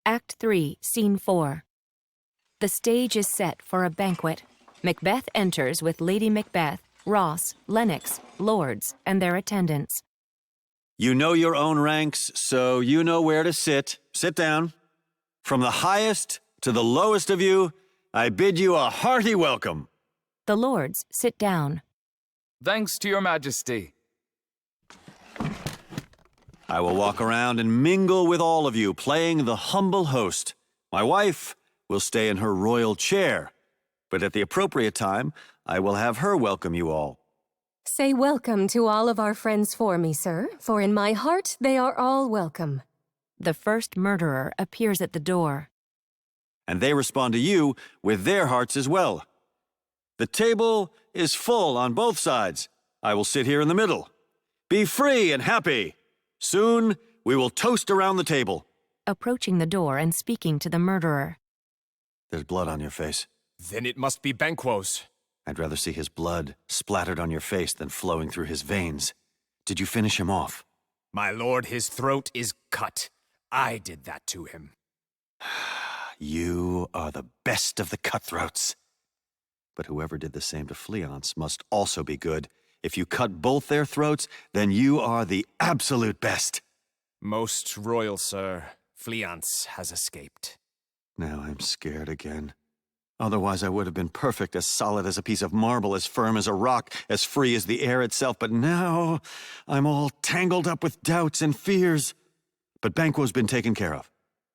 Act III, Scene 4. The stage is set for a banquet. Macbeth enters with Lady Macbeth, Ross, Lennox, lords, and their attendants. You know your own ranks, so you know where to sit. Sit down. From the highest to the lowest of you, I bid you a hearty welcome. The lords sit down. Thanks to your majesty. I will walk around and mingle with all of you, playing the humble host. My wife will stay in her royal chair, but at the appropriate time, I will have her welcome you all. Say welcome to all of our friends for me, sir, for in my heart they are all welcome. The first murderer appears at the door. And they respond to you with their hearts as well. The table is full on both sides. I will sit here in the middle. Be free and happy. Soon we will toast around the table. Approaching the door and speaking to the murderer. There's blood on your face. Then it must be Banquo's. I'd rather see his blood splattered on your face than flowing through his veins. Did you finish him off? My lord, his throat is cut. I did that to him. You are the best of the cutthroats. But whoever did the same to Fleance must also be good. If you cut both their throats, then you are the absolute best. Most royal sir, Fleance has escaped. Now I'm scared again. Otherwise I would have been perfect, as solid as a piece of marble, as firm as a rock, as free as the air itself. But now I'm all tangled up with doubts and fears. But Banquo's been taken care of.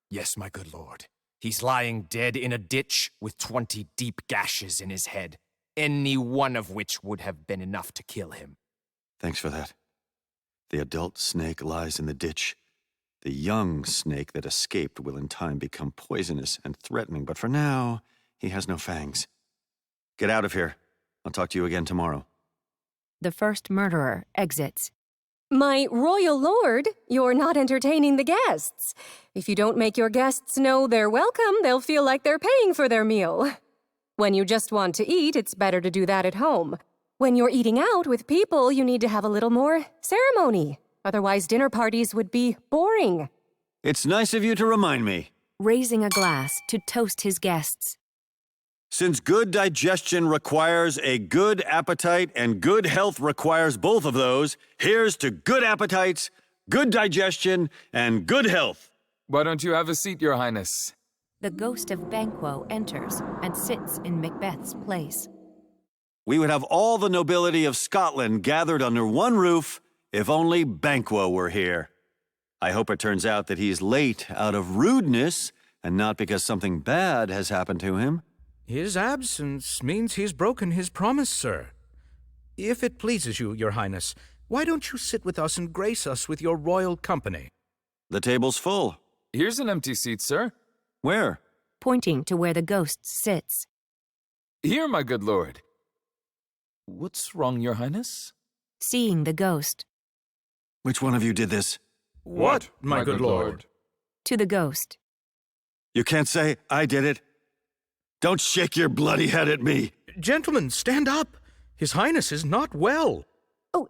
Yes, my good lord. He's lying dead in a ditch with 20 deep gashes in his head, any one of which would have been enough to kill him. Thanks for that. The adult snake lies in the ditch. The young snake that escaped will in time become poisonous and threatening, but for now, he has no fangs. Get out of here. I'll talk to you again tomorrow. The first murderer exits. My royal lord, you're not entertaining the guests. If you don't make your guests know they're welcome, they'll feel like they're paying for their meal. When you just want to eat, it's better to do that at home. When you're eating out with people, you need to have a little more ceremony. Otherwise, dinner parties would be boring. It's nice of you to remind me. Raising a glass to toast his guests. Since good digestion requires a good appetite and good health requires both of those, here's to good appetites, good digestion, and good health. Why don't you have a seat, Your Highness? The ghost of Banquo enters and sits in Macbeth's place. We would have all the nobility of Scotland gathered under one roof if only Banquo were here. I hope it turns out that he's late out of rudeness and not because something bad has happened to him. His absence means he's broken his promise, sir. If it pleases you, Your Highness, why don't you sit with us and grace us with your royal company? The table's full. Here's an empty seat, sir. Where? Pointing to where the ghost sits. Here, my good lord. What's wrong, Your Highness? Seeing the ghost. Which one of you did this? What, my good lord? To the ghost. You can't say I did it. Don't shake your bloody head at me. Gentlemen, stand up. His Highness is not well. Oh,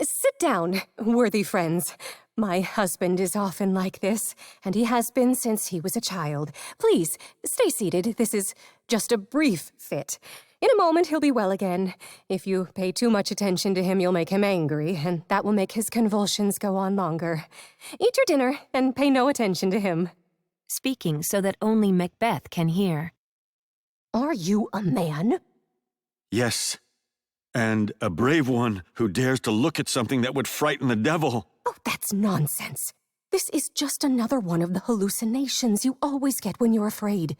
sit down, worthy friends. My husband is often like this, and he has been since he was a child. Please, stay seated. This is just a brief fit. In a moment, he'll be well again. If you pay too much attention to him, you'll make him angry, and that will make his convulsions go on longer. Eat your dinner and pay no attention to him. Speaking so that only Macbeth can hear. Are you a man? Yes, and a brave one who dares to look at something that would frighten the devil. Oh, that's nonsense. This is just another one of the hallucinations you always get when you're afraid.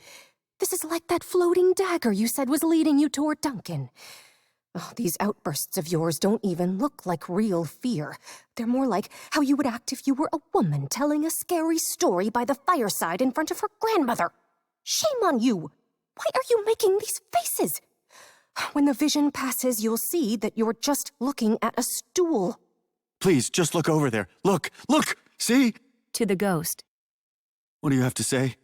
This is like that floating dagger you said was leading you toward Duncan. Oh, these outbursts of yours don't even look like real fear. They're more like how you would act if you were a woman telling a scary story by the fireside in front of her grandmother. Shame on you! Why are you making these faces? When the vision passes, you'll see that you're just looking at a stool. Please, just look over there. Look! See? To the ghost. What do you have to say?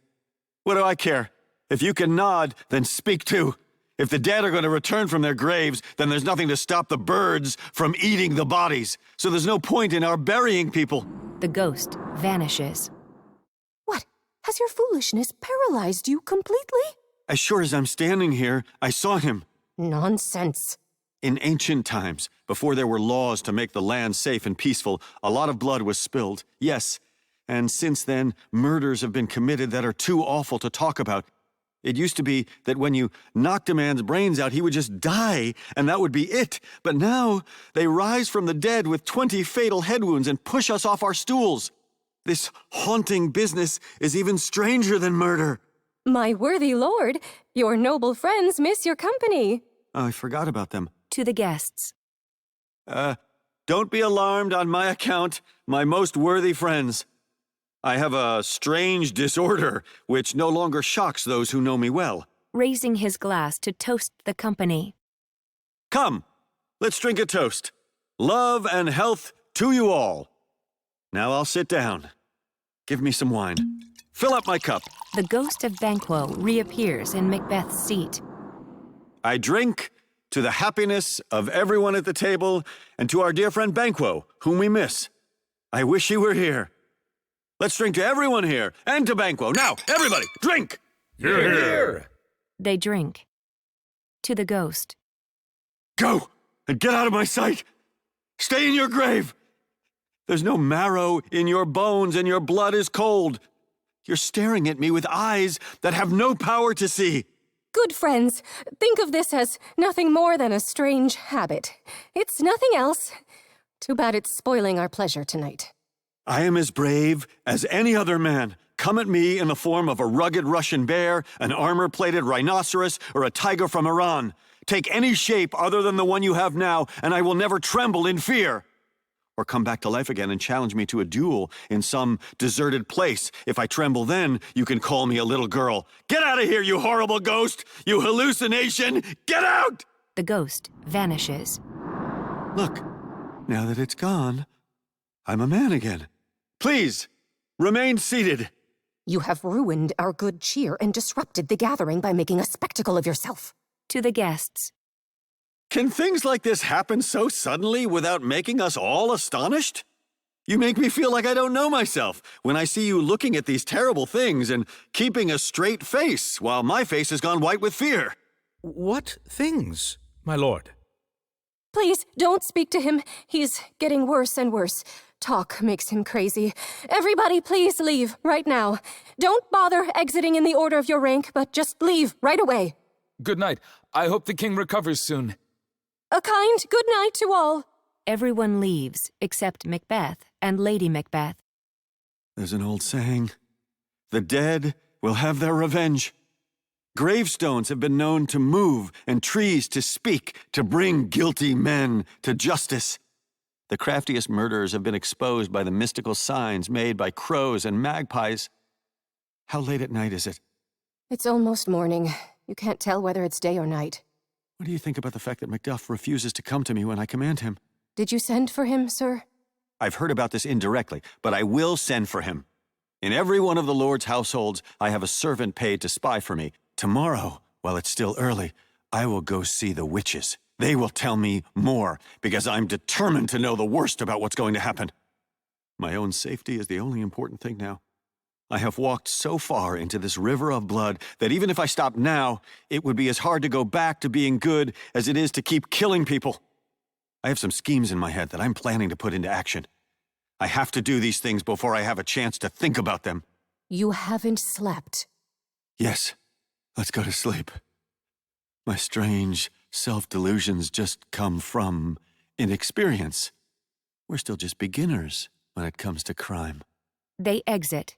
What do I care? If you can nod, then speak too. If the dead are going to return from their graves, then there's nothing to stop the birds from eating the bodies. So there's no point in our burying people. The ghost vanishes. What? Has Has your foolishness paralyzed you completely? As sure as I'm standing here, I saw him. Nonsense. In ancient times, before there were laws to make the land safe and peaceful, a lot of blood was spilled, yes. And since then, murders have been committed that are too awful to talk about. It used to be that when you knocked a man's brains out, he would just die, and that would be it. But now, they rise from the dead with 20 fatal head wounds and push us off our stools. This haunting business is even stranger than murder. My worthy lord, your noble friends miss your company. Oh, I forgot about them. To the guests. Don't be alarmed on my account, my most worthy friends. I have a strange disorder, which no longer shocks those who know me well. Raising his glass to toast the company. Come, let's drink a toast. Love and health to you all. Now I'll sit down. Give me some wine. Fill up my cup. The ghost of Banquo reappears in Macbeth's seat. I drink to the happiness of everyone at the table and to our dear friend Banquo, whom we miss. I wish he were here. Let's drink to everyone here and to Banquo. Now, everybody, drink! Hear, hear! They drink. To the ghost. Go and get out of my sight. Stay in your grave. There's no marrow in your bones and your blood is cold. You're staring at me with eyes that have no power to see. Good friends, think of this as nothing more than a strange habit. It's nothing else. Too bad it's spoiling our pleasure tonight. I am as brave as any other man. Come at me in the form of a rugged Russian bear, an armor-plated rhinoceros, or a tiger from Iran. Take any shape other than the one you have now, and I will never tremble in fear. Or come back to life again and challenge me to a duel in some deserted place. If I tremble then, you can call me a little girl. Get out of here, you horrible ghost! You hallucination! Get out! The ghost vanishes. Look, now that it's gone, I'm a man again. Please, remain seated. You have ruined our good cheer and disrupted the gathering by making a spectacle of yourself. To the guests. Can things like this happen so suddenly without making us all astonished? You make me feel like I don't know myself when I see you looking at these terrible things and keeping a straight face while my face has gone white with fear. What things, my lord? Please, don't speak to him. He's getting worse and worse. Talk makes him crazy. Everybody, please leave right now. Don't bother exiting in the order of your rank, but just leave right away. Good night. I hope the king recovers soon. A kind good night to all. Everyone leaves except Macbeth and Lady Macbeth. There's an old saying, the dead will have their revenge. Gravestones have been known to move and trees to speak, to bring guilty men to justice. The craftiest murderers have been exposed by the mystical signs made by crows and magpies. How late at night is it? It's almost morning. You can't tell whether it's day or night. What do you think about the fact that Macduff refuses to come to me when I command him? Did you send for him, sir? I've heard about this indirectly, but I will send for him. In every one of the Lord's households, I have a servant paid to spy for me. Tomorrow, while it's still early, I will go see the witches. They will tell me more, because I'm determined to know the worst about what's going to happen. My own safety is the only important thing now. I have walked so far into this river of blood that even if I stopped now, it would be as hard to go back to being good as it is to keep killing people. I have some schemes in my head that I'm planning to put into action. I have to do these things before I have a chance to think about them. You haven't slept. Yes, let's go to sleep. My strange self-delusions just come from inexperience. We're still just beginners when it comes to crime. They exit.